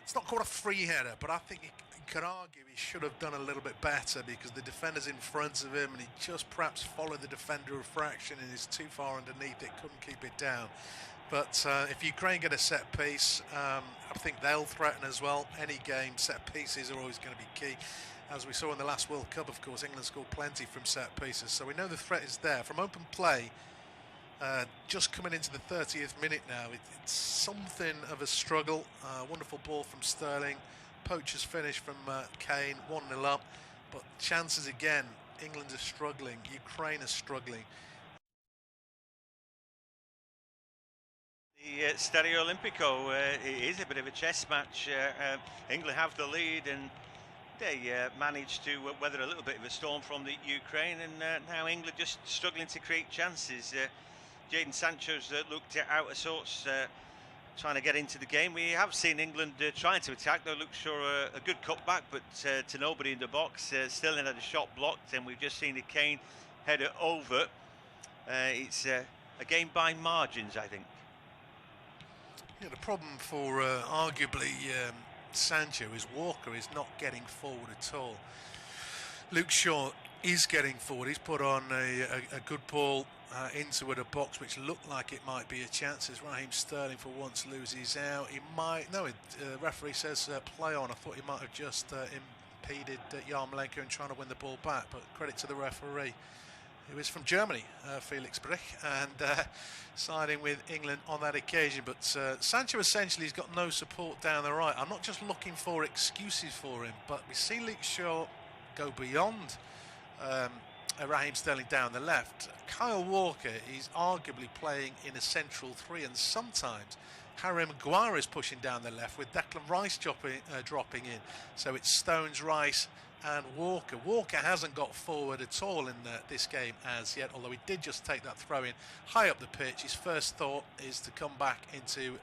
It's not called a free header, but I think you could argue he should have done a little bit better because the defender's in front of him and he just perhaps followed the defender a fraction and is too far underneath it, couldn't keep it down. But if Ukraine get a set piece, I think they'll threaten as well. Any game, set pieces are always going to be key. As we saw in the last World Cup, of course, England scored plenty from set pieces. So we know the threat is there. From open play, just coming into the 30th minute now, it's something of a struggle. Wonderful ball from Sterling. Poacher's finish from Kane, 1-0 up. But chances again, England are struggling. Ukraine are struggling. The Stadio Olimpico is a bit of a chess match. England have the lead and they managed to weather a little bit of a storm from the Ukraine, and now England just struggling to create chances. Jadon Sancho's looked out of sorts, trying to get into the game. We have seen England trying to attack. They look sure a good cutback, but to nobody in the box. Sterling had a shot blocked, and we've just seen the Kane header over. It's a game by margins, I think. Yeah, the problem for arguably Sancho is Walker is not getting forward at all. Luke Shaw is getting forward. He's put on a good ball into a box which looked like it might be a chance as Raheem Sterling for once loses out. He might, no, referee says play on. I thought he might have just impeded Yarmolenko in trying to win the ball back, but credit to the referee, who is from Germany, Felix Brich, and siding with England on that occasion. But Sancho essentially has got no support down the right. I'm not just looking for excuses for him, but we see Luke Shaw go beyond Raheem Sterling down the left. Kyle Walker is arguably playing in a central three, and sometimes Harry Maguire is pushing down the left with Declan Rice dropping in. So it's Stones, Rice and Walker. Walker hasn't got forward at all in this game as yet, although he did just take that throw in high up the pitch. His first thought is to come back into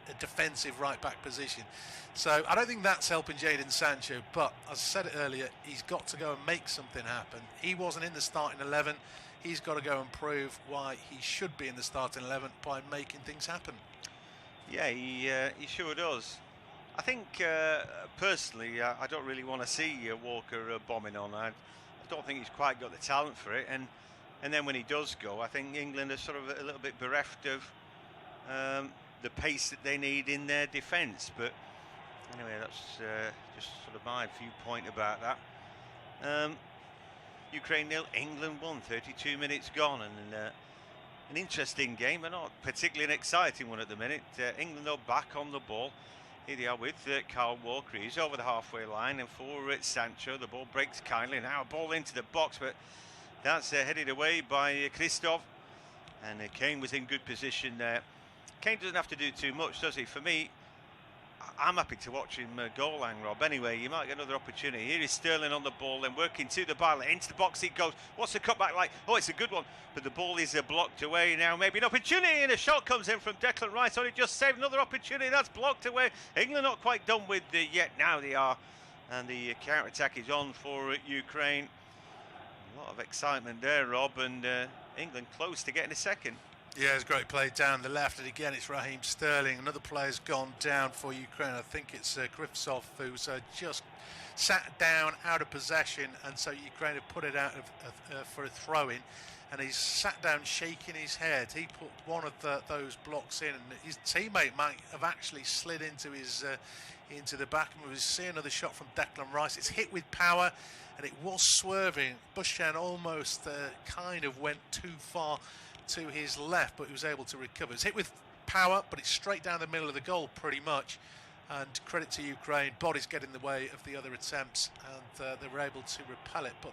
a defensive right back position. So I don't think that's helping Jadon Sancho, but as I said it earlier, he's got to go and make something happen. He wasn't in the starting 11. He's got to go and prove why he should be in the starting 11 by making things happen. Yeah, he sure does. I think personally, I don't really want to see Walker bombing on. I don't think he's quite got the talent for it, and then when he does go, I think England are sort of a little bit bereft of the pace that they need in their defence. But anyway, that's just sort of my viewpoint about that. Ukraine 0, England 1, 32 minutes gone, and an interesting game, but not particularly an exciting one at the minute. England though back on the ball. Here they are with Kyle Walker. He's over the halfway line, and for Sancho, the ball breaks kindly. Now a ball into the box, but that's headed away by Christoph, and Kane was in good position there. Kane doesn't have to do too much, does he? For me, I'm happy to watch him goal line, Rob. Anyway, you might get another opportunity. Here is Sterling on the ball, then working to the bar, into the box it goes. What's the cutback like? Oh, it's a good one, but the ball is blocked away now. Maybe an opportunity, and a shot comes in from Declan Rice. Only just saved another opportunity. That's blocked away. England not quite done with yet. Now they are, and the counter-attack is on for Ukraine. A lot of excitement there, Rob, and England close to getting a second. Yeah, it's great play down the left, and again it's Raheem Sterling. Another player's gone down for Ukraine. I think it's Krivtsov who's just sat down out of possession, and so Ukraine have put it out for a throw-in, and he's sat down shaking his head. He put one of those blocks in, and his teammate might have actually slid into his into the back. And we see another shot from Declan Rice. It's hit with power, and it was swerving. Bushan almost kind of went too far to his left, but he was able to recover. It's hit with power, but it's straight down the middle of the goal pretty much, and credit to Ukraine. Bodies get in the way of the other attempts, and they were able to repel it. But